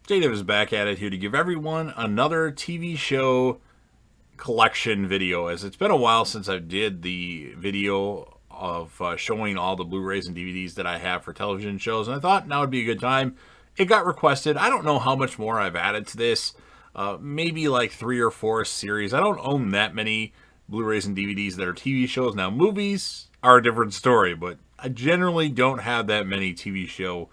Dave is back at it here to give everyone another TV show collection video, as it's been a while since I did the video of showing all the Blu-rays and DVDs that I have for television shows, and I thought now would be a good time. It got requested. I don't know how much more I've added to this. Maybe like 3 or 4 series. I don't own that many Blu-rays and DVDs that are TV shows. Now, movies are a different story, but I generally don't have that many TV show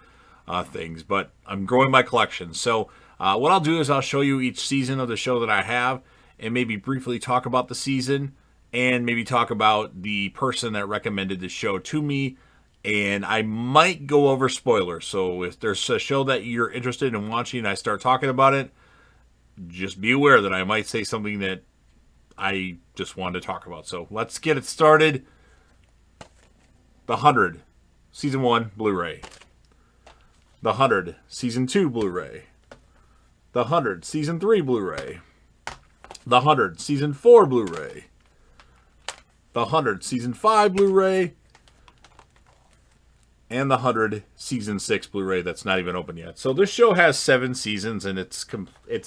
things, but I'm growing my collection. So what I'll do is I'll show you each season of the show that I have and maybe briefly talk about the season and maybe talk about the person that recommended the show to me. And I might go over spoilers. So if there's a show that you're interested in watching and I start talking about it, just be aware that I might say something that I just wanted to talk about. So let's get it started. The 100, Season 1, Blu-ray. The 100, Season 2, Blu-ray. The 100, Season 3, Blu-ray. The 100, Season 4, Blu-ray. The 100, Season 5, Blu-ray. And the 100, Season 6 Blu-ray that's not even open yet. So this show has 7 seasons, and it's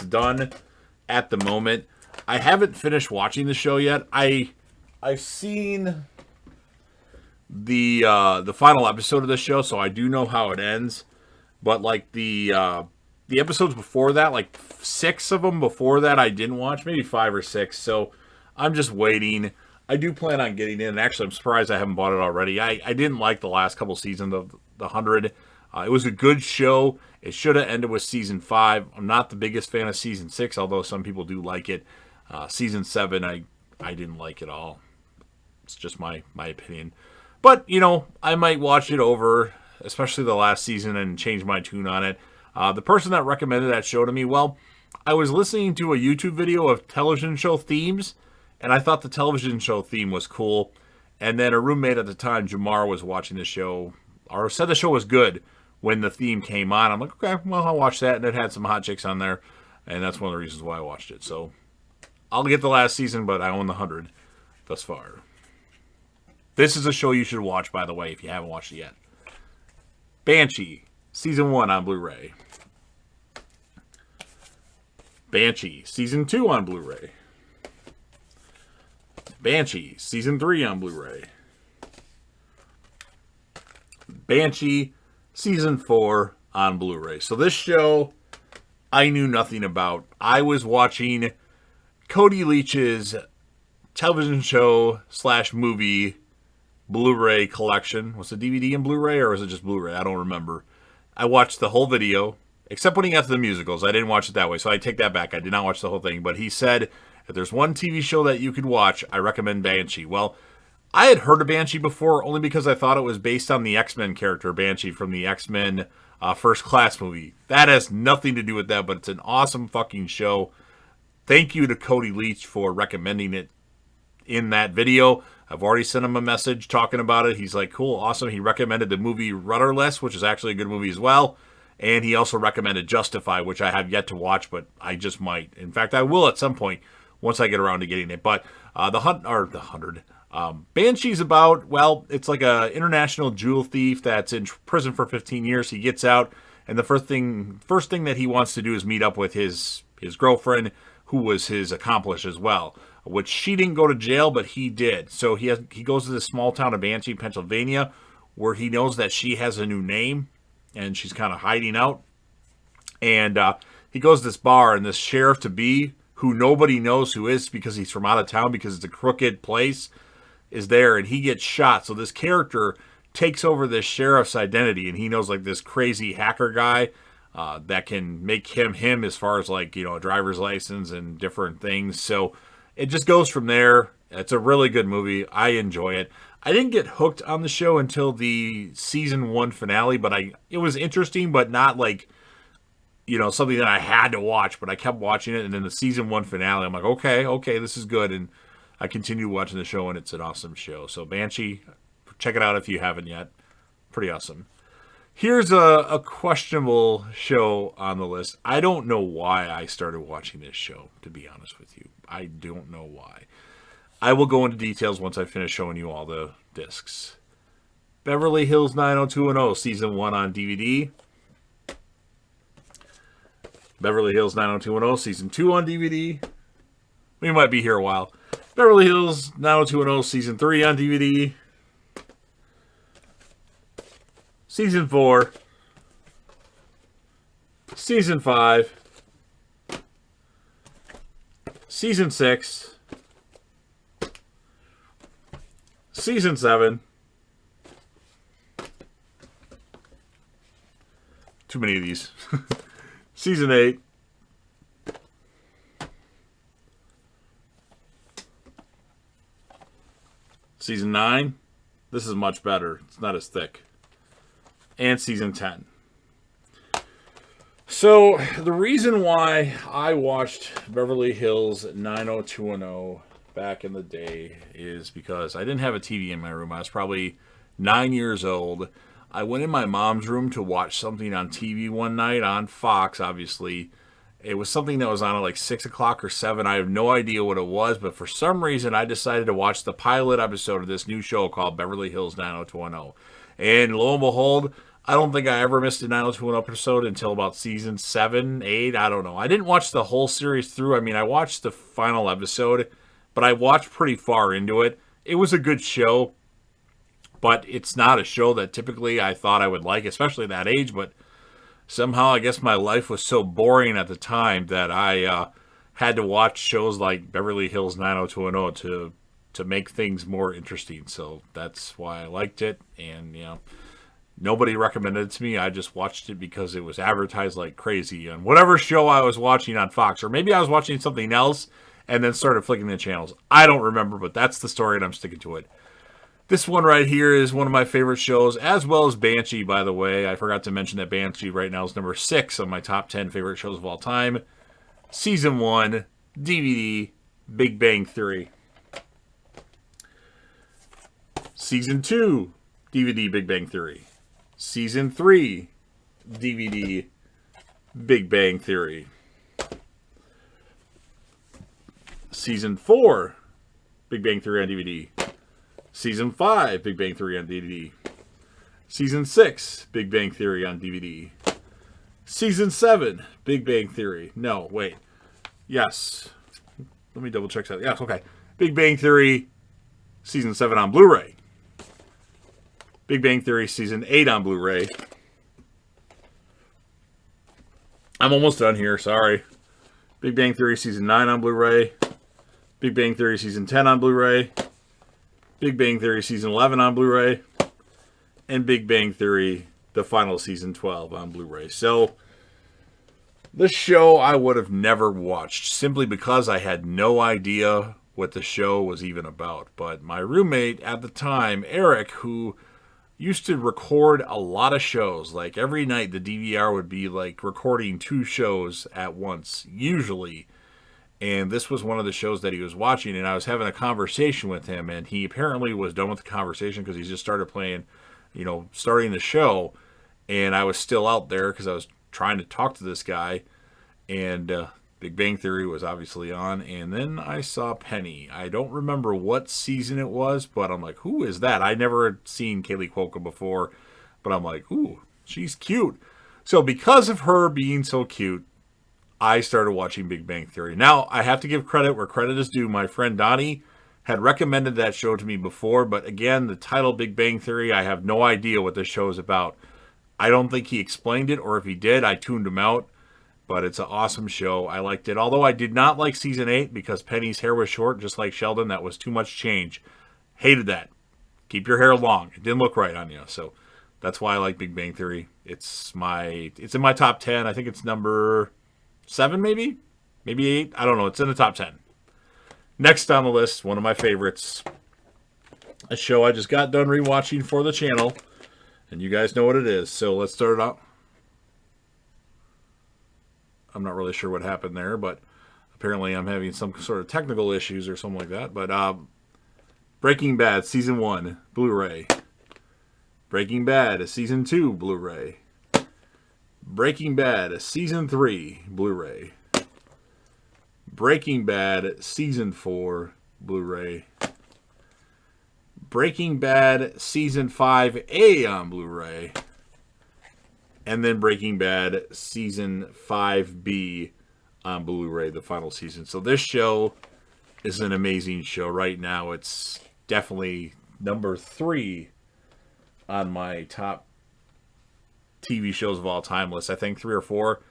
done at the moment. I haven't finished watching the show yet. I've seen the final episode of the show, so I do know how it ends. But like the episodes before that, like 6 of them before that, I didn't watch, maybe 5 or 6. So I'm just waiting. I do plan on getting in. Actually, I'm surprised I haven't bought it already. I didn't like the last couple seasons of the 100. It was a good show. It should have ended with Season 5. I'm not the biggest fan of Season 6, although some people do like it. Season 7, I didn't like at all. It's just my opinion. But, you know, I might watch it over, especially the last season, and change my tune on it. The person that recommended that show to me, well, I was listening to a YouTube video of television show themes, and I thought the television show theme was cool. And then a roommate at the time, Jamar, was watching the show, or said the show was good when the theme came on. I'm like, okay, well, I'll watch that. And it had some hot chicks on there. And that's one of the reasons why I watched it. So I'll get the last season, but I own the 100 thus far. This is a show you should watch, by the way, if you haven't watched it yet. Banshee, Season 1 on Blu-ray. Banshee, Season 2 on Blu-ray. Banshee, Season 3 on Blu-ray. Banshee, Season 4 on Blu-ray. So this show, I knew nothing about. I was watching Cody Leach's television show / movie Blu-ray collection. Was it DVD and Blu-ray, or was it just Blu-ray? I don't remember. I watched the whole video, except when he got to the musicals. I didn't watch it that way, so I take that back. I did not watch the whole thing, but he said, if there's one TV show that you could watch, I recommend Banshee. Well, I had heard of Banshee before only because I thought it was based on the X-Men character Banshee from the X-Men First Class movie. That has nothing to do with that, but it's an awesome fucking show. Thank you to Cody Leach for recommending it in that video. I've already sent him a message talking about it. He's like, cool, awesome. He recommended the movie Rudderless, which is actually a good movie as well. And he also recommended Justify, which I have yet to watch, but I just might. In fact, I will at some point once I get around to getting it. But the 100. Banshee's about, well, it's like a international jewel thief that's in prison for 15 years. He gets out, and the first thing that he wants to do is meet up with his girlfriend, who was his accomplice as well, which she didn't go to jail, but he did. So he goes to this small town of Banshee, Pennsylvania, where he knows that she has a new name, and she's kind of hiding out. And he goes to this bar, and this sheriff-to-be, who nobody knows who is because he's from out of town because it's a crooked place, is there, and he gets shot. So this character takes over this sheriff's identity, and he knows like this crazy hacker guy that can make him as far as like, you know, a driver's license and different things. So it just goes from there. It's a really good movie. I enjoy it. I didn't get hooked on the show until the season 1 finale, but it was interesting, but not like, you know, something that I had to watch, but I kept watching it. And then the season 1 finale, I'm like, okay, this is good. And I continued watching the show, and it's an awesome show. So Banshee, check it out if you haven't yet. Pretty awesome. Here's a questionable show on the list. I don't know why I started watching this show, to be honest with you. I don't know why. I will go into details once I finish showing you all the discs. Beverly Hills 90210, Season 1 on DVD. Beverly Hills 90210 Season 2 on DVD. We might be here a while. Beverly Hills 90210 Season 3 on DVD. Season 4. Season 5. Season 6. Season 7. Too many of these. Season 8. Season 9. This is much better. It's not as thick. And Season 10. So, the reason why I watched Beverly Hills 90210 back in the day is because I didn't have a TV in my room. I was probably 9 years old. I went in my mom's room to watch something on TV one night on Fox, obviously. It was something that was on at like 6 o'clock or 7. I have no idea what it was, but for some reason I decided to watch the pilot episode of this new show called Beverly Hills 90210. And lo and behold, I don't think I ever missed a 90210 episode until about season 7, 8, I don't know. I didn't watch the whole series through. I mean, I watched the final episode, but I watched pretty far into it. It was a good show. But it's not a show that typically I thought I would like, especially at that age. But somehow I guess my life was so boring at the time that I had to watch shows like Beverly Hills 90210 to make things more interesting. So that's why I liked it. And, you know, nobody recommended it to me. I just watched it because it was advertised like crazy on whatever show I was watching on Fox. Or maybe I was watching something else and then started flicking the channels. I don't remember, but that's the story and I'm sticking to it. This one right here is one of my favorite shows, as well as Banshee, by the way. I forgot to mention that Banshee right now is number 6 on my top 10 favorite shows of all time. Season 1, DVD, Big Bang Theory. Season 2, DVD, Big Bang Theory. Season 3, DVD, Big Bang Theory. Season 4, Big Bang Theory on DVD. Season 5, Big Bang Theory on DVD. Season 6, Big Bang Theory on DVD. Season 7, Big Bang Theory. No, wait. Yes. Let me double check that. Yes, okay. Big Bang Theory, Season 7 on Blu-ray. Big Bang Theory, Season 8 on Blu-ray. I'm almost done here, sorry. Big Bang Theory, Season 9 on Blu-ray. Big Bang Theory, Season 10 on Blu-ray. Big Bang Theory Season 11 on Blu-ray, and Big Bang Theory, the final Season 12 on Blu-ray. So, this show I would have never watched, simply because I had no idea what the show was even about. But my roommate at the time, Eric, who used to record a lot of shows, like every night the DVR would be like recording 2 shows at once, usually. And this was one of the shows that he was watching, and I was having a conversation with him, and he apparently was done with the conversation because he just started playing, you know, starting the show, and I was still out there because I was trying to talk to this guy, and Big Bang Theory was obviously on, and then I saw Penny. I don't remember what season it was, but I'm like, who is that? I never had seen Kaylee Cuoco before, but I'm like, ooh, she's cute. So because of her being so cute, I started watching Big Bang Theory. Now, I have to give credit where credit is due. My friend Donnie had recommended that show to me before, but again, the title Big Bang Theory, I have no idea what this show is about. I don't think he explained it, or if he did, I tuned him out, but it's an awesome show. I liked it, although I did not like Season 8 because Penny's hair was short, just like Sheldon. That was too much change. Hated that. Keep your hair long. It didn't look right on you, so that's why I like Big Bang Theory. It's in my top 10. I think it's number 7 maybe 8, I don't know, it's in the top 10. Next on the list, one of my favorites, a show I just got done rewatching for the channel, and you guys know what it is, so let's start it out. I'm not really sure what happened there, but apparently I'm having some sort of technical issues or something like that. But Breaking Bad Season 1 Blu-ray. Breaking Bad Season 2 Blu-ray. Breaking Bad Season 3 Blu-ray. Breaking Bad Season 4 Blu-ray. Breaking Bad Season 5A on Blu-ray. and then Breaking Bad Season 5B on Blu-ray, the final season. So this show is an amazing show. Right now, it's definitely number 3 on my top TV shows of all time list. I think 3 or 4.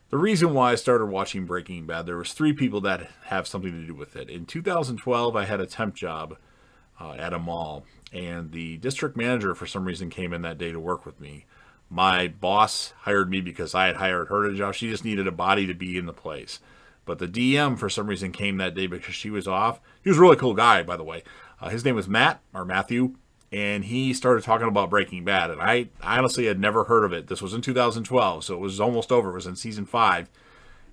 The reason why I started watching Breaking Bad, there was 3 people that have something to do with it. In 2012, I had a temp job at a mall, and the district manager for some reason came in that day to work with me. My boss hired me because I had hired her to job. She just needed a body to be in the place. But the DM for some reason came that day because she was off. He was a really cool guy, by the way. His name was Matthew, and he started talking about Breaking Bad, and I honestly had never heard of it. This was in 2012, so it was almost over. It was in season 5.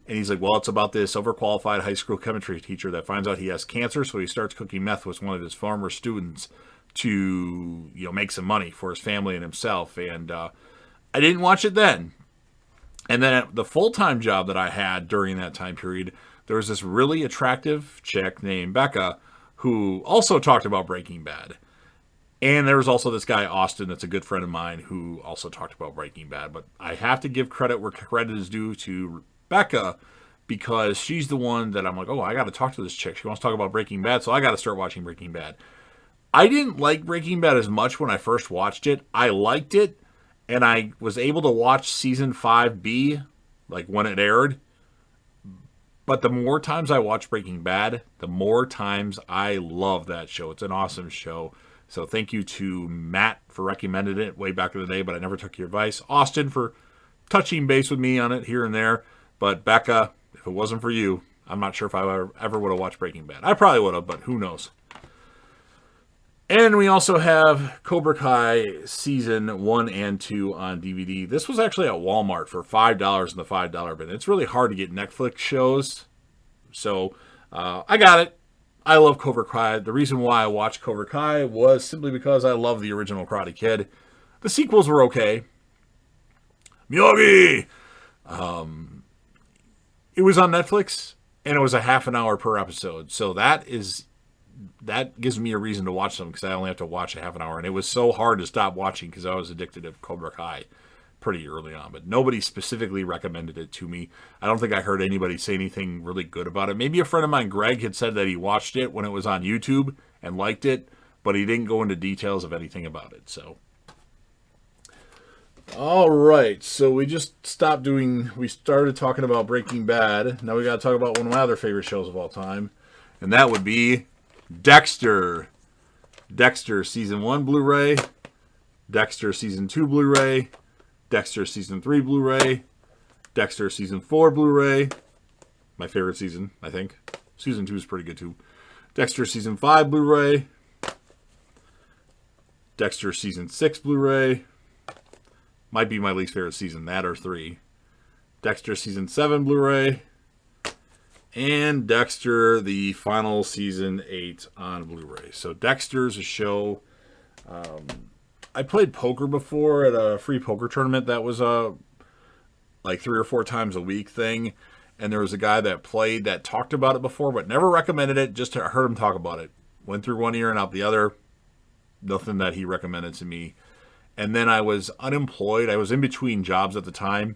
And he's like, well, it's about this overqualified high school chemistry teacher that finds out he has cancer, so he starts cooking meth with one of his former students to, make some money for his family and himself. And I didn't watch it then. And then at the full-time job that I had during that time period, there was this really attractive chick named Becca who also talked about Breaking Bad. And there was also this guy, Austin, that's a good friend of mine, who also talked about Breaking Bad. But I have to give credit where credit is due to Becca, because she's the one that I'm like, oh, I got to talk to this chick. She wants to talk about Breaking Bad, so I got to start watching Breaking Bad. I didn't like Breaking Bad as much when I first watched it. I liked it, and I was able to watch Season 5B, like when it aired. But the more times I watch Breaking Bad, the more times I love that show. It's an awesome show. So thank you to Matt for recommending it way back in the day, but I never took your advice. Austin for touching base with me on it here and there. But Becca, if it wasn't for you, I'm not sure if I ever would have watched Breaking Bad. I probably would have, but who knows. And we also have Cobra Kai Season 1 and 2 on DVD. This was actually at Walmart for $5 in the $5 bin. It's really hard to get Netflix shows. So I got it. I love Cobra Kai. The reason why I watched Cobra Kai was simply because I love the original Karate Kid. The sequels were okay. Miyagi! It was on Netflix, and it was a half an hour per episode. So that gives me a reason to watch them, because I only have to watch a half an hour. And it was so hard to stop watching because I was addicted to Cobra Kai pretty early on. But nobody specifically recommended it to me. I don't think I heard anybody say anything really good about it. Maybe a friend of mine, Greg, had said that he watched it when it was on YouTube and liked it, but he didn't go into details of anything about it. So, all right. So we started talking about Breaking Bad. Now we got to talk about one of my other favorite shows of all time, and that would be Dexter. Dexter Season 1 Blu-ray, Dexter Season 2 Blu-ray, Dexter Season 3 Blu-ray, Dexter Season 4 Blu-ray, my favorite season, I think. Season 2 is pretty good too. Dexter Season 5 Blu-ray, Dexter Season 6 Blu-ray, might be my least favorite season, that or 3. Dexter Season 7 Blu-ray, and Dexter, the final Season 8 on Blu-ray. So Dexter's a show. I played poker before at a free poker tournament that was like 3 or 4 times a week thing. And there was a guy that played that talked about it before, but never recommended it. Just heard him talk about it. Went through one ear and out the other. Nothing that he recommended to me. And then I was unemployed. I was in between jobs at the time.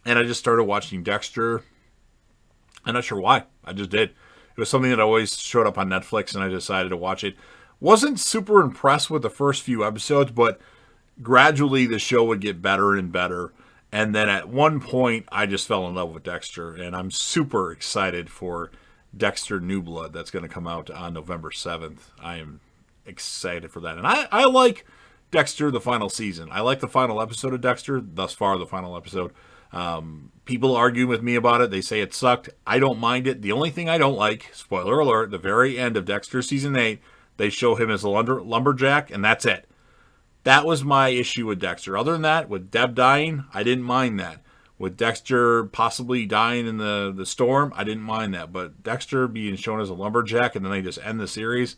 And I just started watching Dexter. I'm not sure why. I just did. It was something that always showed up on Netflix, and I decided to watch it. Wasn't super impressed with the first few episodes, but gradually the show would get better and better. And then at one point, I just fell in love with Dexter, and I'm super excited for Dexter New Blood that's going to come out on November 7th. I am excited for that. And I like Dexter, the final season. I like the final episode of Dexter, thus far the final episode. People argue with me about it. They say it sucked. I don't mind it. The only thing I don't like, spoiler alert, the very end of Dexter Season 8, they show him as a lumberjack, and that's it. That was my issue with Dexter. Other than that, with Deb dying, I didn't mind that. With Dexter possibly dying in the storm, I didn't mind that. But Dexter being shown as a lumberjack and then they just end the series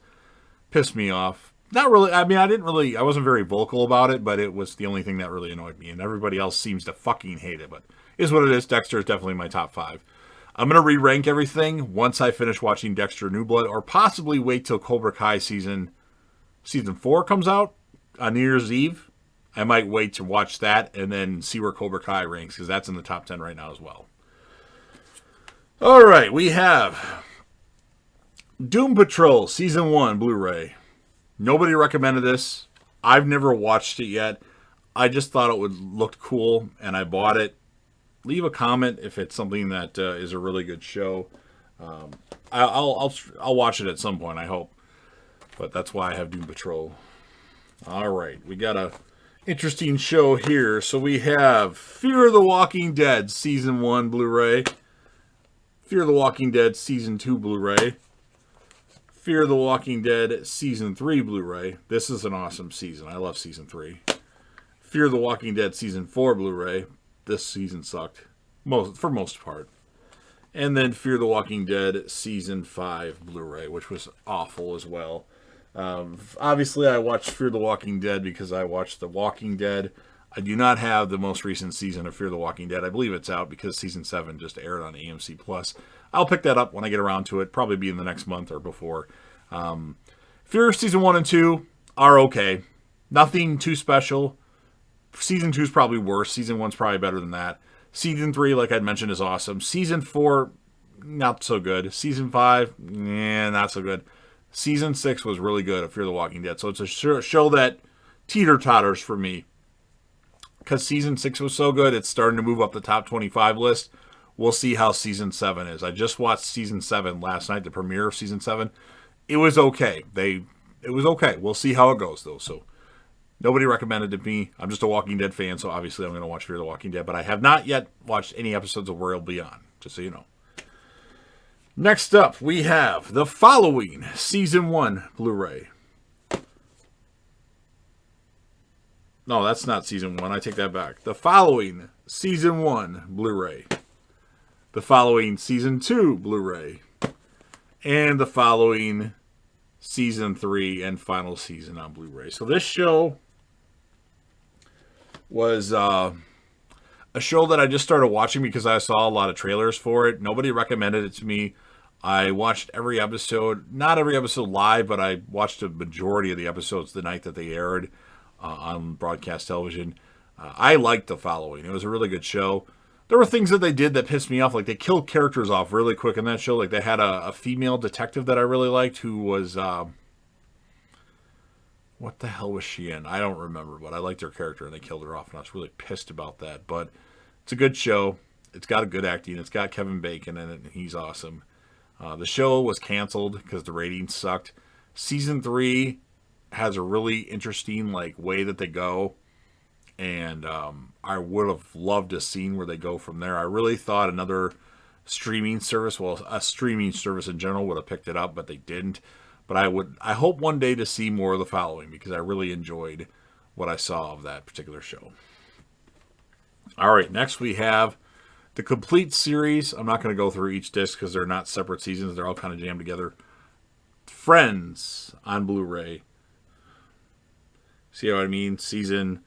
pissed me off. Not really. I mean, I wasn't very vocal about it, but it was the only thing that really annoyed me. And everybody else seems to fucking hate it. But it is what it is. Dexter is definitely my top 5. I'm going to re-rank everything once I finish watching Dexter New Blood, or possibly wait till Cobra Kai season 4 comes out on New Year's Eve I might wait to watch that and then see where Cobra Kai ranks, because that's in the top 10 right now as well. All right, we have Doom Patrol Season 1 Blu-ray. Nobody recommended this. I've never watched it yet. I just thought it would look cool, and I bought it. Leave a comment if it's something that is a really good show. I'll watch it at some point, I hope. But that's why I have Doom Patrol. All right, we got a interesting show here. So we have Fear the Walking Dead Season 1 Blu-ray. Fear the Walking Dead Season 2 Blu-ray. Fear the Walking Dead Season 3 Blu-ray. This is an awesome season. I love Season 3. Fear the Walking Dead Season 4 Blu-ray. This season sucked, for most part. And then Fear the Walking Dead Season 5 Blu-ray, which was awful as well. Obviously, I watched Fear the Walking Dead because I watched The Walking Dead. I do not have the most recent season of Fear the Walking Dead. I believe it's out because Season 7 just aired on AMC+. I'll pick that up when I get around to it. Probably be in the next month or before. Fear Season 1 and 2 are okay. Nothing too special. Season 2 is probably worse. Season 1's probably better than that. Season 3, like I'd mentioned, is awesome. Season 4, not so good. Season 5, not so good. Season 6 was really good of Fear the Walking Dead. So it's a show that teeter-totters for me. Because Season 6 was so good, it's starting to move up the top 25 list. We'll see how Season 7 is. I just watched Season 7 last night, the premiere of Season 7. It was okay. It was okay. We'll see how it goes, though. So nobody recommended it to me. I'm just a Walking Dead fan, so obviously I'm going to watch Fear the Walking Dead. But I have not yet watched any episodes of where it'll be on, just so you know. Next up, we have The Following Season 1 Blu-ray. No, that's not Season 1. I take that back. The Following Season 1 Blu-ray. The Following Season 2 Blu-ray. And The Following Season 3 and final season on Blu-ray. So this show was a show that I just started watching because I saw a lot of trailers for it. Nobody recommended it to me. I watched every episode, not every episode live, but I watched a majority of the episodes the night that they aired on broadcast television. I liked The Following. It was a really good show. There were things that they did that pissed me off. Like, they killed characters off really quick in that show. Like, they had a female detective that I really liked who was... what the hell was she in? I don't remember, but I liked her character, and they killed her off, and I was really pissed about that. But it's a good show. It's got a good acting. It's got Kevin Bacon in it, and he's awesome. The show was canceled because the ratings sucked. Season 3 has a really interesting way that they go, and I would have loved to seen where they go from there. I really thought another streaming service, well, a streaming service in general, would have picked it up, but they didn't. But I hope one day to see more of The Following, because I really enjoyed what I saw of that particular show. All right, next we have the complete series. I'm not going to go through each disc because they're not separate seasons. They're all kind of jammed together. Friends on Blu-ray. See what I mean? Seasons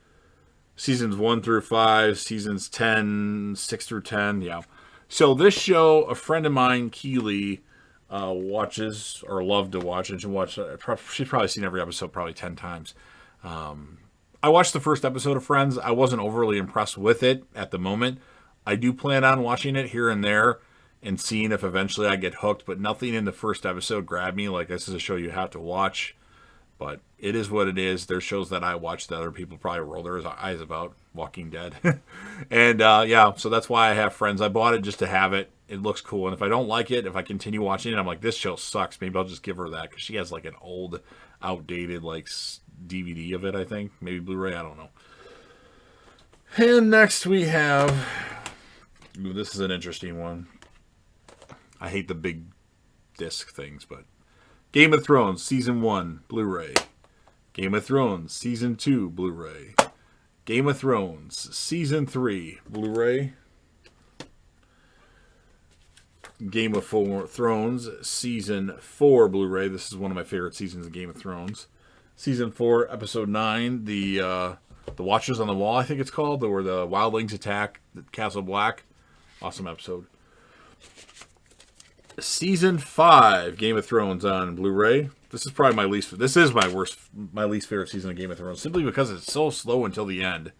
1 through 5, seasons 10, 6 through 10. Yeah. So this show, a friend of mine, Keely, watches or loved to watch, and she's probably seen every episode probably 10 times. I watched the first episode of Friends. I wasn't overly impressed with it at the moment. I do plan on watching it here and there and seeing if eventually I get hooked, but nothing in the first episode grabbed me. Like, this is a show you have to watch, but it is what it is. There's shows that I watch that other people probably roll their eyes about, Walking Dead. And yeah, so that's why I have Friends. I bought it just to have it. It looks cool, and if I don't like it, if I continue watching it, I'm like, this show sucks, maybe I'll just give her that, because she has an old, outdated DVD of it, I think. Maybe Blu-ray, I don't know. And next we have... Ooh, this is an interesting one. I hate the big disc things, but... Game of Thrones Season 1 Blu-ray. Game of Thrones Season 2 Blu-ray. Game of Thrones Season 3 Blu-ray. Game of Thrones Season 4 Blu-ray. This is one of my favorite seasons of Game of Thrones. Season 4, Episode 9, the Watchers on the Wall, I think it's called, where the wildlings attack Castle Black. Awesome episode. Season 5, Game of Thrones on Blu-ray. This is probably my least. This is my least favorite season of Game of Thrones, simply because it's so slow until the end.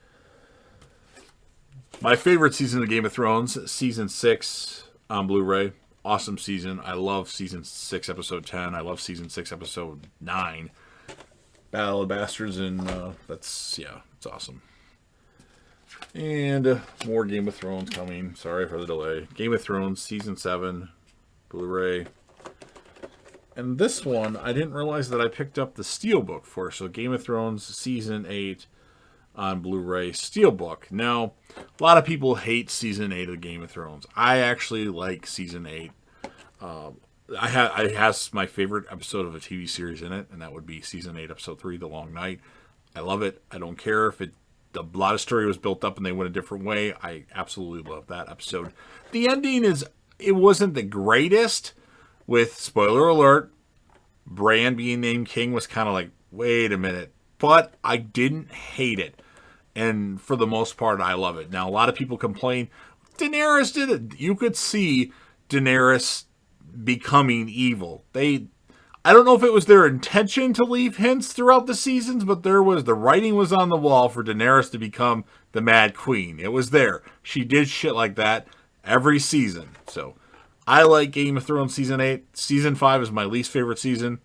My favorite season of Game of Thrones, Season 6 on Blu-ray. Awesome season. I love Season 6, Episode 10. I love Season 6, Episode 9. Battle of Bastards, and it's awesome. And more Game of Thrones coming. Sorry for the delay. Game of Thrones, Season 7, Blu-ray. And this one, I didn't realize that I picked up the Steelbook for. So Game of Thrones, Season 8 on Blu-ray, Steelbook. Now, a lot of people hate Season 8 of Game of Thrones. I actually like Season 8. It has my favorite episode of a TV series in it, and that would be Season 8, Episode 3, The Long Night. I love it. I don't care if a lot of story was built up and they went a different way. I absolutely love that episode. The ending it wasn't the greatest, with, spoiler alert, Bran being named king was kind of like, wait a minute. But I didn't hate it. And for the most part, I love it. Now, a lot of people complain, Daenerys did it. You could see Daenerys becoming evil. I don't know if it was their intention to leave hints throughout the seasons, but the writing was on the wall for Daenerys to become the Mad Queen. It was there. She did shit like that every season. So I like Game of Thrones Season 8. Season 5 is my least favorite season.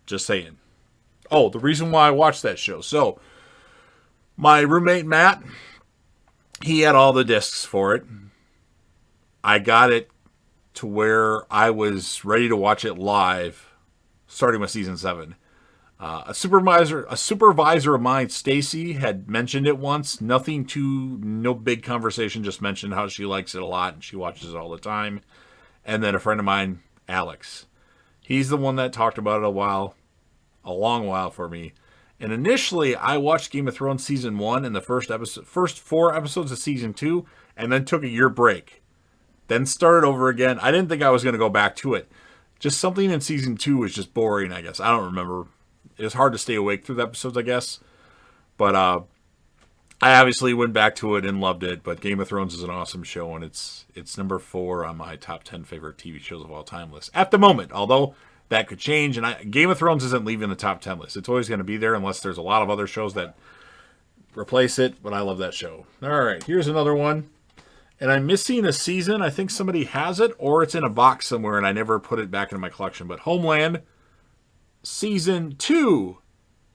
Just saying. Oh, the reason why I watched that show. So, my roommate Matt, he had all the discs for it. I got it to where I was ready to watch it live, starting with Season 7. A supervisor of mine, Stacy, had mentioned it once. No big conversation, just mentioned how she likes it a lot and she watches it all the time. And then a friend of mine, Alex. He's the one that talked about it a long while for me. And initially, I watched Game of Thrones Season 1 and the first 4 episodes of Season 2, and then took a year break. Then started over again. I didn't think I was going to go back to it. Just something in Season 2 was just boring, I guess. I don't remember. It was hard to stay awake through the episodes, I guess. But I obviously went back to it and loved it. But Game of Thrones is an awesome show, and it's number 4 on my top 10 favorite TV shows of all time list. At the moment, although that could change. And Game of Thrones isn't leaving the top 10 list. It's always going to be there unless there's a lot of other shows that replace it. But I love that show. All right, here's another one. And I'm missing a season. I think somebody has it, or it's in a box somewhere, and I never put it back into my collection. But Homeland, Season 2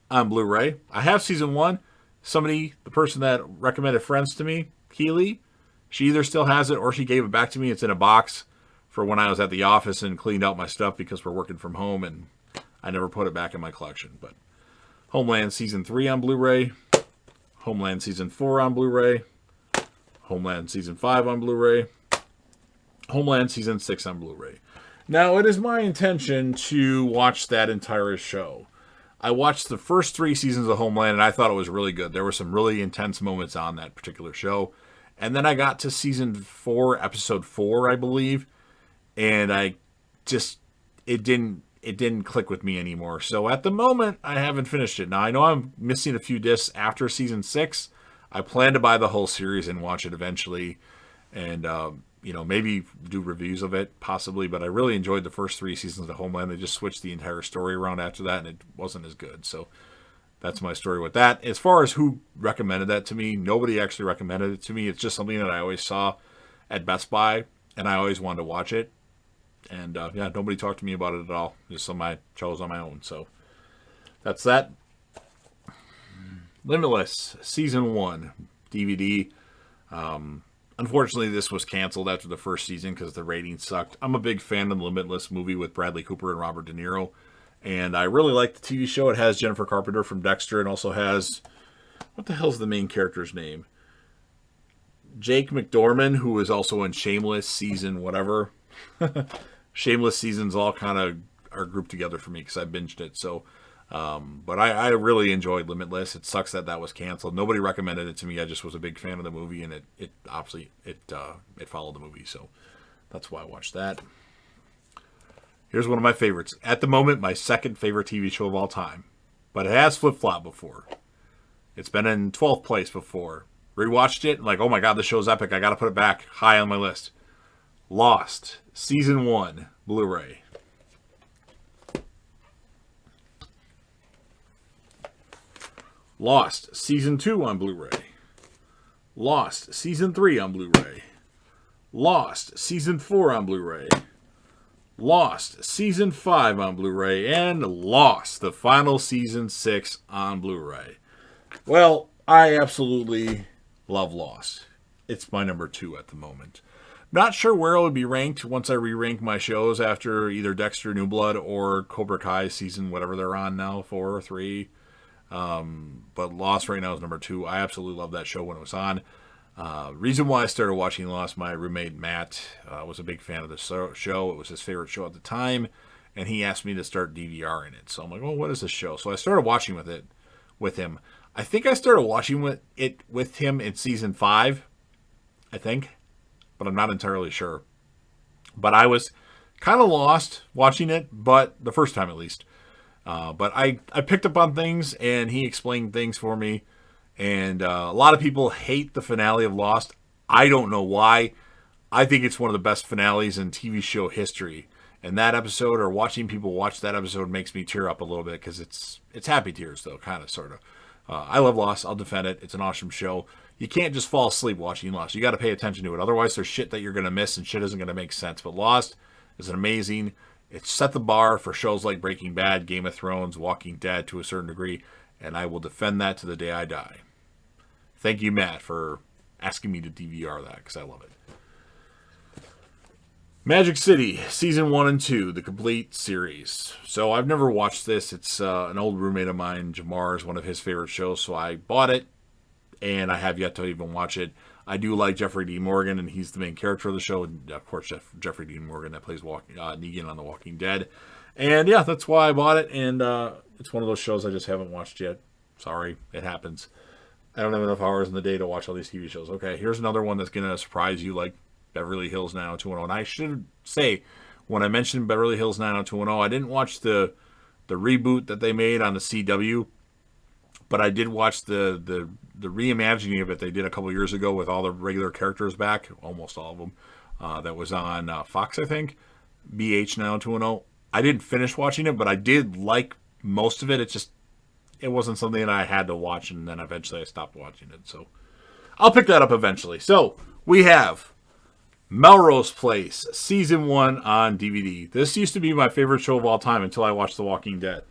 on Blu-ray. I have Season 1. The person that recommended Friends to me, Keely, she either still has it or she gave it back to me. It's in a box for when I was at the office and cleaned out my stuff because we're working from home, and I never put it back in my collection. But Homeland Season 3 on Blu-ray. Homeland Season 4 on Blu-ray. Homeland Season 5 on Blu-ray. Homeland Season 6 on Blu-ray. Now, it is my intention to watch that entire show. I watched the first 3 seasons of Homeland, and I thought it was really good. There were some really intense moments on that particular show. And then I got to Season 4, Episode 4, I believe, and it didn't click with me anymore. So at the moment, I haven't finished it. Now, I know I'm missing a few discs after Season 6. I plan to buy the whole series and watch it eventually, and maybe do reviews of it, possibly. But I really enjoyed the first 3 seasons of Homeland. They just switched the entire story around after that, and it wasn't as good. So that's my story with that. As far as who recommended that to me, nobody actually recommended it to me. It's just something that I always saw at Best Buy, and I always wanted to watch it. And nobody talked to me about it at all. Just something I chose on my own. So that's that. Limitless, Season 1, DVD. Unfortunately, this was canceled after the first season because the ratings sucked. I'm a big fan of the Limitless movie with Bradley Cooper and Robert De Niro. And I really like the TV show. It has Jennifer Carpenter from Dexter, and also has, what the hell's the main character's name? Jake McDorman, who is also in Shameless season whatever. Shameless seasons all kind of are grouped together for me because I binged it. So, but I really enjoyed Limitless. It sucks that was canceled. Nobody recommended it to me. I just was a big fan of the movie, and it obviously followed the movie. So that's why I watched that. Here's one of my favorites. At the moment, my second favorite TV show of all time. But it has flip-flopped before. It's been in 12th place before. Rewatched it, like, oh my god, this show's epic. I gotta put it back high on my list. Lost, Season 1, Blu-ray. Lost, Season 2 on Blu-ray. Lost, Season 3 on Blu-ray. Lost, Season 4 on Blu-ray. Lost, Season 5 on Blu-ray. And Lost, the final Season 6 on Blu-ray. Well, I absolutely love Lost. It's my number 2 at the moment. Not sure where it would be ranked once I re-rank my shows after either Dexter, New Blood, or Cobra Kai season, whatever they're on now, 4 or 3. But Lost right now is number 2. I absolutely loved that show when it was on. Reason why I started watching Lost, my roommate Matt was a big fan of the show. It was his favorite show at the time, and he asked me to start DVRing it. So I'm like, well, what is this show? So I started watching with him. I think I started watching with him in season 5, I think, but I'm not entirely sure. But I was kind of lost watching it, but the first time at least. But I picked up on things, and he explained things for me. And a lot of people hate the finale of Lost. I don't know why. I think it's one of the best finales in TV show history. And that episode, or watching people watch that episode, makes me tear up a little bit because it's happy tears, though, kind of, sort of. I love Lost. I'll defend it. It's an awesome show. You can't just fall asleep watching Lost. You got to pay attention to it. Otherwise, there's shit that you're going to miss, and shit isn't going to make sense. But Lost is an amazing. It's set the bar for shows like Breaking Bad, Game of Thrones, Walking Dead to a certain degree, and I will defend that to the day I die. Thank you, Matt, for asking me to DVR that, because I love it. Magic City, Season 1 and 2, the complete series. So I've never watched this. It's an old roommate of mine, Jamar, is one of his favorite shows, so I bought it, and I have yet to even watch it. I do like Jeffrey Dean Morgan, and he's the main character of the show. And of course, Jeffrey Dean Morgan that plays Negan on The Walking Dead. And yeah, that's why I bought it, and it's one of those shows I just haven't watched yet. Sorry, it happens. I don't have enough hours in the day to watch all these TV shows. Okay, here's another one that's going to surprise you, like Beverly Hills 90210. And I should say, when I mentioned Beverly Hills 90210, I didn't watch the reboot that they made on the CW, but I did watch the reimagining of it they did a couple years ago with all the regular characters back, almost all of them, that was on Fox, I think, BH 90210. I didn't finish watching it, but I did like most of it. It wasn't something that I had to watch, and then eventually I stopped watching it. So I'll pick that up eventually. So we have Melrose Place, Season 1 on DVD. This used to be my favorite show of all time until I watched The Walking Dead.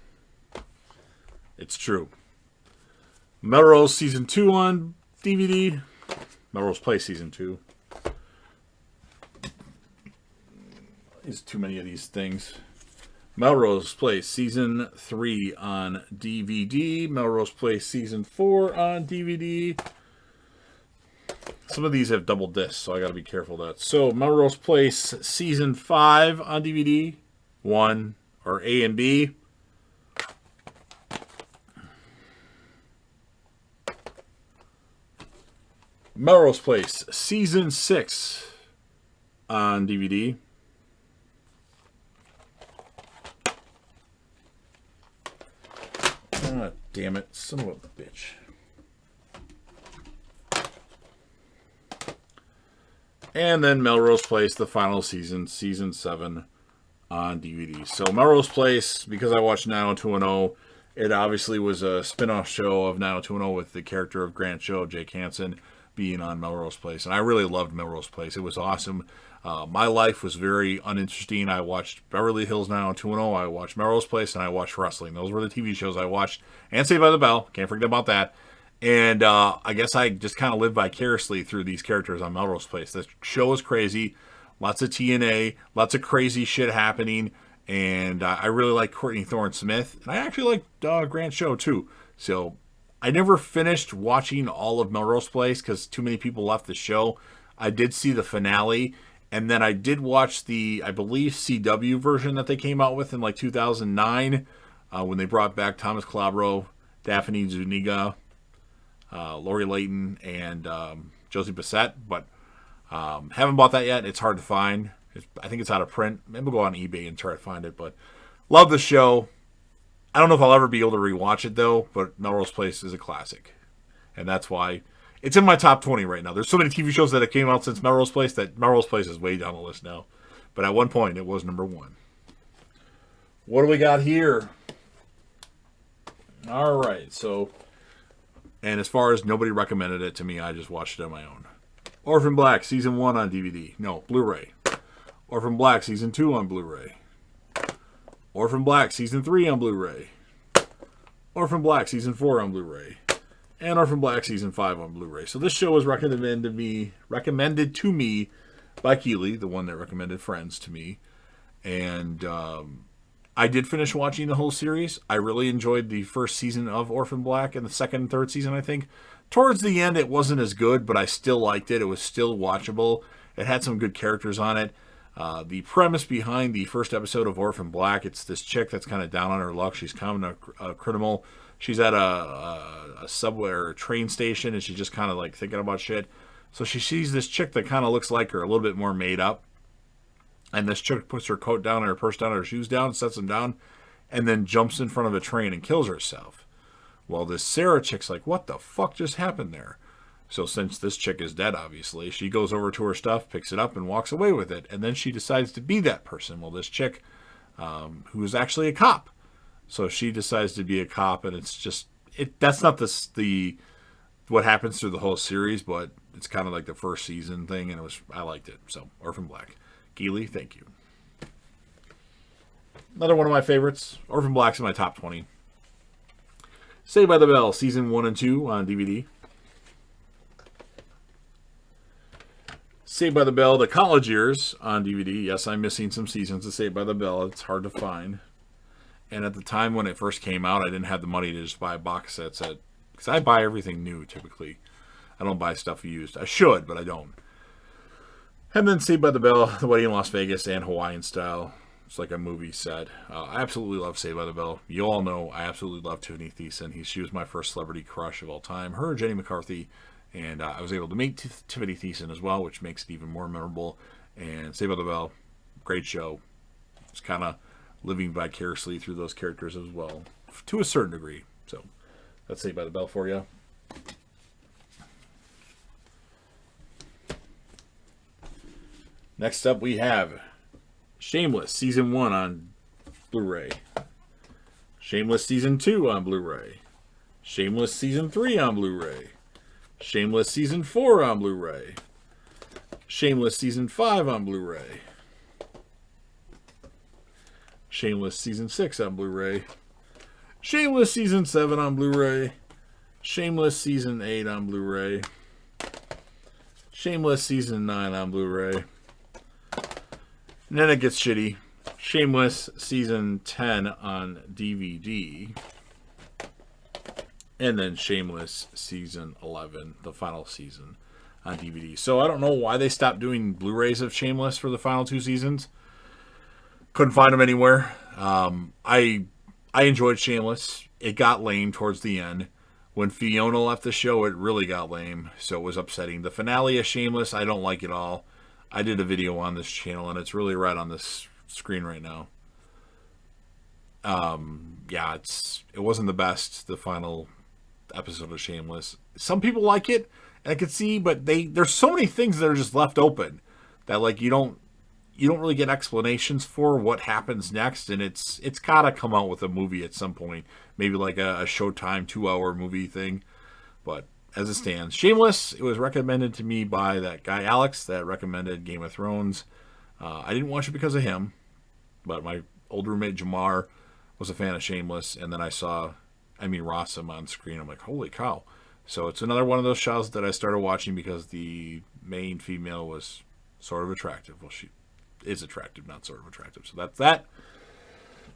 It's true. Melrose Season 2 on DVD. Melrose Place Season 2. There's too many of these things. Melrose Place Season 3 on DVD. Melrose Place Season 4 on DVD. Some of these have double discs, so I got to be careful of that. So, Melrose Place Season 5 on DVD. 1 or A and B. Melrose Place Season 6 on DVD. Ah, damn it. Son of a bitch. And then Melrose Place, the final season, Season 7 on DVD. So Melrose Place, because I watched 90210, it obviously was a spin-off show of 90210 with the character of Grant Show, Jake Hansen, being on Melrose Place. And I really loved Melrose Place. It was awesome. My life was very uninteresting. I watched Beverly Hills 90210, I watched Melrose Place, and I watched wrestling. Those were the TV shows I watched. And Saved by the Bell. Can't forget about that. And I guess I just kind of lived vicariously through these characters on Melrose Place. The show is crazy. Lots of TNA. Lots of crazy shit happening. And I really like Courtney Thorne-Smith. And I actually like Grant Show, too. So I never finished watching all of Melrose Place because too many people left the show. I did see the finale. And then I did watch the, I believe, CW version that they came out with in like 2009 when they brought back Thomas Calabro, Daphne Zuniga, Lori Layton, and Josie Bassett, but haven't bought that yet. It's hard to find. I think it's out of print. Maybe we'll go on eBay and try to find it, but love the show. I don't know if I'll ever be able to rewatch it, though, but Melrose Place is a classic, and that's why It's in my top 20 right now. There's so many TV shows that have came out since Melrose Place that Melrose Place is way down the list now. But at one point, it was number 1. What do we got here? All right, so... And as far as nobody recommended it to me, I just watched it on my own. Orphan Black, Season 1 on DVD. No, Blu-ray. Orphan Black, Season 2 on Blu-ray. Orphan Black, Season 3 on Blu-ray. Orphan Black, Season 4 on Blu-ray. And Orphan Black, Season 5 on Blu-ray. So this show was recommended to me by Keeley, the one that recommended Friends to me. And I did finish watching the whole series. I really enjoyed the first season of Orphan Black and the second and third season, I think. Towards the end, it wasn't as good, but I still liked it. It was still watchable. It had some good characters on it. The premise behind the first episode of Orphan Black, it's this chick that's kind of down on her luck. She's kind of a criminal. She's at a subway or a train station, and she's just kind of like thinking about shit. So she sees this chick that kind of looks like her, a little bit more made up. And this chick puts her coat down, her purse down, her shoes down, sets them down, and then jumps in front of a train and kills herself. Well, this Sarah chick's like, what the fuck just happened there? So since this chick is dead, obviously, she goes over to her stuff, picks it up, and walks away with it. And then she decides to be that person. Well, this chick, who is actually a cop. So she decides to be a cop, and it's just, that's not the what happens through the whole series, but it's kind of like the first season thing, and I liked it. So, Orphan Black. Keeley, thank you. Another one of my favorites. Orphan Black's in my top 20. Saved by the Bell, Season 1 and 2 on DVD. Saved by the Bell, The College Years on DVD. Yes, I'm missing some seasons of Saved by the Bell. It's hard to find. And at the time when it first came out, I didn't have the money to just buy box sets. Because I buy everything new, typically. I don't buy stuff used. I should, but I don't. And then Saved by the Bell, The Wedding in Las Vegas, and Hawaiian Style. It's like a movie set. I absolutely love Saved by the Bell. You all know I absolutely love Tiffany Thiessen. She was my first celebrity crush of all time. Her, Jenny McCarthy, and I was able to meet Tiffany Thiessen as well, which makes it even more memorable. And Saved by the Bell, great show. It's kind of living vicariously through those characters as well, to a certain degree. So that's Saved by the Bell for you. Next up, we have Shameless, Season 1 on Blu-ray. Shameless Season 2 on Blu-ray. Shameless Season 3 on Blu-ray. Shameless Season 4 on Blu-ray. Shameless Season 5 on Blu-ray. Shameless Season 6 on Blu-ray. Shameless Season 7 on Blu-ray. Shameless Season 8 on Blu-ray. Shameless Season 9 on Blu-ray. And then it gets shitty. Shameless Season 10 on DVD. And then Shameless Season 11, the final season, on DVD. So I don't know why they stopped doing Blu-rays of Shameless for the final 2 seasons. Couldn't find them anywhere. I enjoyed Shameless. It got lame towards the end. When Fiona left the show, it really got lame. So it was upsetting. The finale of Shameless, I don't like at all. I did a video on this channel, and it's really right on this screen right now. Yeah, it wasn't the best, the final episode of Shameless. Some people like it, and I could see, but there's so many things that are just left open that like you don't really get explanations for what happens next, and it's gotta come out with a movie at some point, maybe like a Showtime 2-hour movie thing. But as it stands, Shameless, it was recommended to me by that guy Alex that recommended Game of Thrones. I didn't watch it because of him, but my old roommate Jamar was a fan of Shameless, and then I saw Rossum on screen. I'm like, holy cow. So it's another one of those shows that I started watching because the main female was sort of attractive. Well, she is attractive, not sort of attractive. So that's that.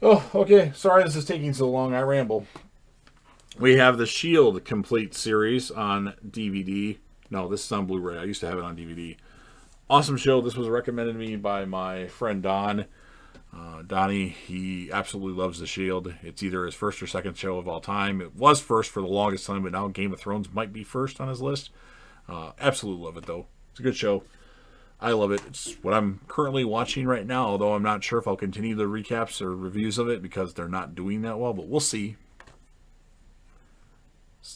Oh, okay. Sorry this is taking so long. I ramble. We have the Shield complete series on DVD. No, this is on Blu-ray. I used to have it on DVD. Awesome show. This was recommended to me by my friend Don. Donnie, he absolutely loves the Shield. It's either his first or second show of all time. It was first for the longest time, but now Game of Thrones might be first on his list. Absolutely love it, though. It's a good show. I love it. It's what I'm currently watching right now, although I'm not sure if I'll continue the recaps or reviews of it because they're not doing that well, but we'll see.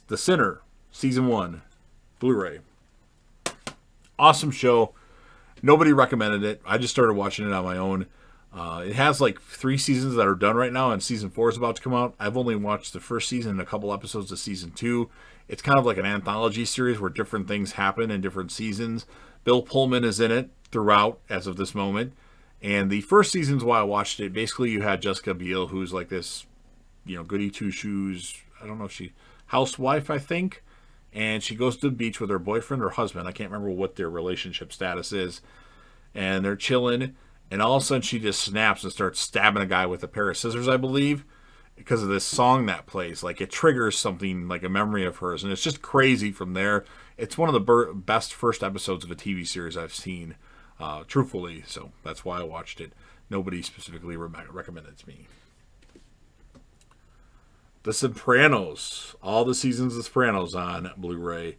The Sinner, Season 1 Blu-ray. Awesome show. Nobody recommended it. I just started watching it on my own. It has like 3 seasons that are done right now, and season 4 is about to come out. I've only watched the first season and a couple episodes of season 2. It's kind of like an anthology series where different things happen in different seasons. Bill Pullman is in it throughout as of this moment. And the first season's why I watched it. Basically, you had Jessica Biel, who's like this, goody two-shoes, I don't know if housewife, I think. And she goes to the beach with her boyfriend or husband. I can't remember what their relationship status is. And they're chilling. And all of a sudden she just snaps and starts stabbing a guy with a pair of scissors, I believe. Because of this song that plays. Like, it triggers something like a memory of hers. And it's just crazy from there. It's one of the best first episodes of a TV series I've seen, truthfully. So that's why I watched it. Nobody specifically recommended it to me. The Sopranos. All the seasons of The Sopranos on Blu-ray.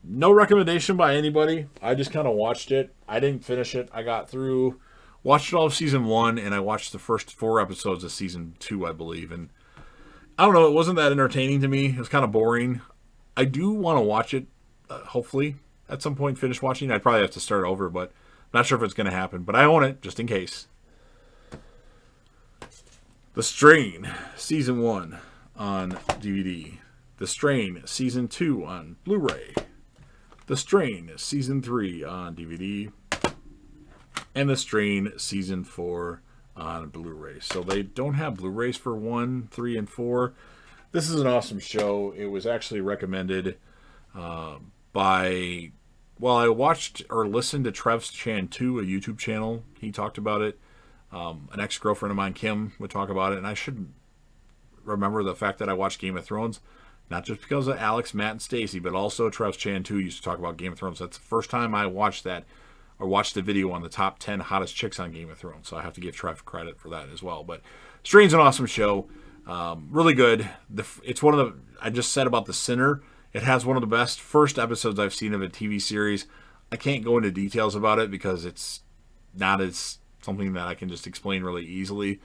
No recommendation by anybody. I just kind of watched it. I didn't finish it. I got through, watched all of season 1, and I watched the first 4 episodes of season 2, I believe. And I don't know, it wasn't that entertaining to me. It was kind of boring. I do want to watch it, hopefully, at some point, finish watching. I'd probably have to start over, but I'm not sure if it's going to happen. But I own it, just in case. The Strain, Season 1 on DVD. The Strain, Season 2 on Blu-ray. The Strain, Season 3 on DVD. And The Strain, Season 4 on Blu-ray. So they don't have Blu-rays for 1, 3, and 4. This is an awesome show. It was actually recommended by... Well, I watched or listened to Trev's Chan 2, a YouTube channel. He talked about it. An ex-girlfriend of mine, Kim, would talk about it. And I should remember the fact that I watched Game of Thrones. Not just because of Alex, Matt, and Stacy, but also Trev's Chan 2 used to talk about Game of Thrones. That's the first time I watched that, or watched the video on the top 10 hottest chicks on Game of Thrones. So I have to give Trev credit for that as well. But Strain's an awesome show. Really good. It's one of the, I just said about The Sinner, it has one of the best first episodes I've seen of a TV series. I can't go into details about it because it's not as something that I can just explain really easily.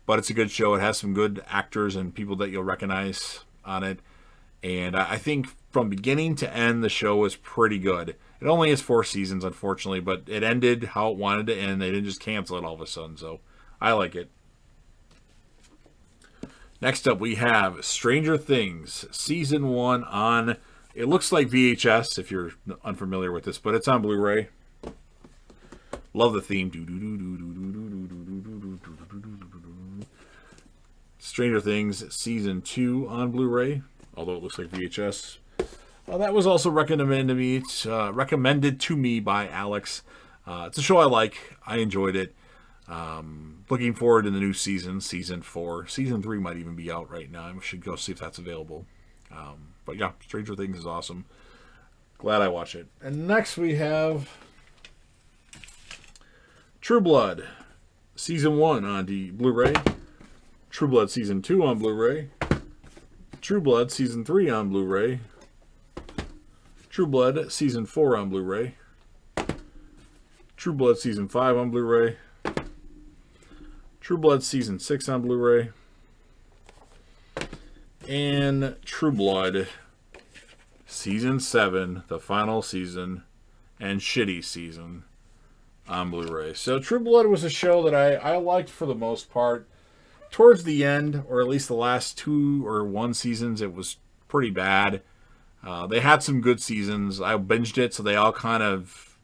But it's a good show. It has some good actors and people that you'll recognize on it. And I think from beginning to end, the show was pretty good. It only has 4 seasons, unfortunately, but it ended how it wanted to end. They didn't just cancel it all of a sudden, so I like it. Next up, we have Stranger Things, Season 1 on, it looks like VHS, if you're unfamiliar with this, but it's on Blu-ray. Love the theme. Stranger Things, Season 2 on Blu-ray. Although it looks like VHS. That was also recommended to me by Alex. It's a show I like. I enjoyed it. Looking forward to the new season, Season 4. Season 3 might even be out right now. I should go see if that's available. But yeah, Stranger Things is awesome. Glad I watched it. And next we have True Blood, Season 1 on Blu-ray. True Blood Season 2 on Blu-ray. True Blood Season 3 on Blu-ray. True Blood Season 4 on Blu-ray. True Blood Season 5 on Blu-ray. True Blood Season 6 on Blu-ray. And True Blood Season 7, the final season, and Shitty Season on Blu-ray. So True Blood was a show that I liked for the most part. Towards the end, or at least the last 2 or 1 seasons, it was pretty bad. They had some good seasons. I binged it, so they all kind of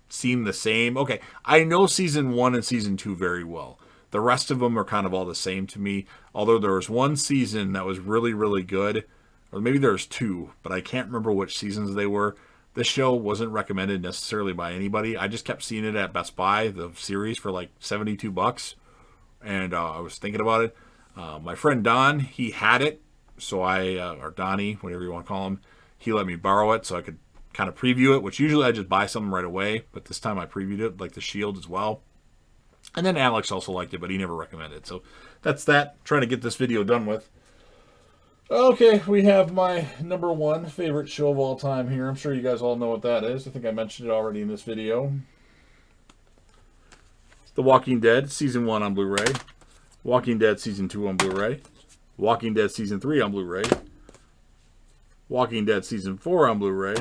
seem the same. Okay, I know Season 1 and Season 2 very well. The rest of them are kind of all the same to me. Although there was one season that was really, really good. Or maybe there's 2, but I can't remember which seasons they were. This show wasn't recommended necessarily by anybody. I just kept seeing it at Best Buy, the series, for like $72. And I was thinking about it. My friend Don, he had it. So or Donnie, whatever you want to call him, he let me borrow it so I could kind of preview it, which usually I just buy something right away. But this time I previewed it, like The Shield as well. And then Alex also liked it, but he never recommended it. So that's that. Trying to get this video done with. Okay, we have my number 1 favorite show of all time here. I'm sure you guys all know what that is. I think I mentioned it already in this video. The Walking Dead, Season 1 on Blu-ray. Walking Dead Season 2 on Blu-ray. Walking Dead Season 3 on Blu-ray. Walking Dead Season 4 on Blu-ray,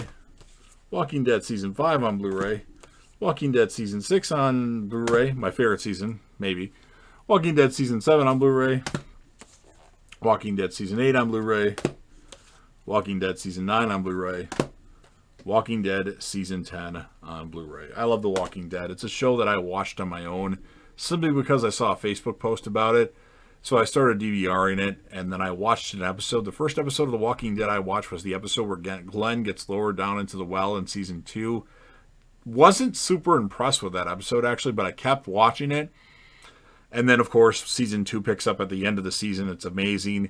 Walking Dead Season 5 on Blu-ray, Walking Dead Season 6 on Blu-ray, my favorite season, maybe, Walking Dead Season 7 on Blu-ray, Walking Dead Season 8 on Blu-ray, Walking Dead Season 9 on Blu-ray, Walking Dead Season 10 on Blu-ray. I love The Walking Dead. It's a show that I watched on my own simply because I saw a Facebook post about it. So I started DVRing it, and then I watched an episode. The first episode of The Walking Dead I watched was the episode where Glenn gets lowered down into the well in Season 2. Wasn't super impressed with that episode, actually, but I kept watching it. And then, of course, Season 2 picks up at the end of the season. It's amazing.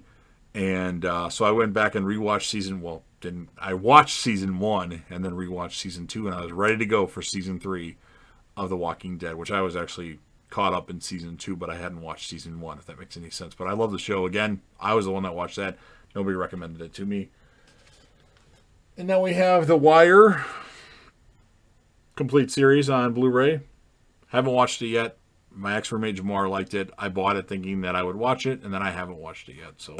And so I went back and rewatched I watched Season 1 and then rewatched Season 2, and I was ready to go for Season 3 of The Walking Dead, which I was actually caught up in Season 2, but I hadn't watched Season 1, if that makes any sense. But I love the show. Again, I was the one that watched that. Nobody recommended it to me. And now we have The Wire complete series on Blu-ray. Haven't watched it yet. My ex-roommate Jamar liked it. I bought it thinking that I would watch it, and then I haven't watched it yet. So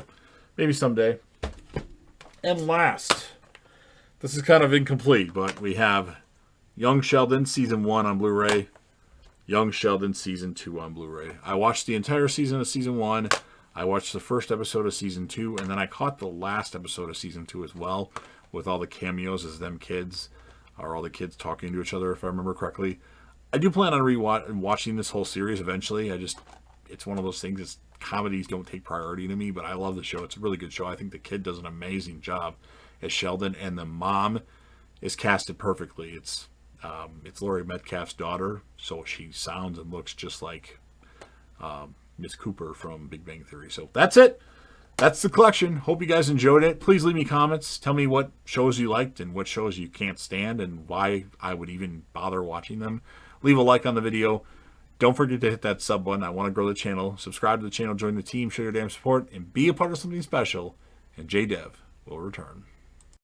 maybe someday. And last, this is kind of incomplete, but we have Young Sheldon Season 1 on Blu-ray, Young Sheldon Season 2 on Blu-ray. I watched the entire season of Season 1. I watched the first episode of Season 2, and then I caught the last episode of Season 2 as well, with all the cameos as them kids, or all the kids talking to each other, if I remember correctly. I do plan on watching this whole series eventually. It's one of those things. Comedies don't take priority to me, but I love the show. It's a really good show. I think the kid does an amazing job as Sheldon, and the mom is casted perfectly. It's Laurie Metcalf's daughter, so she sounds and looks just like Miss Cooper from Big Bang Theory. So that's it. That's the collection. Hope you guys enjoyed it. Please leave me comments. Tell me what shows you liked and what shows you can't stand and why I would even bother watching them. Leave a like on the video. Don't forget to hit that sub button. I want to grow the channel. Subscribe to the channel, join the team, show your damn support, and be a part of something special. And JDev will return.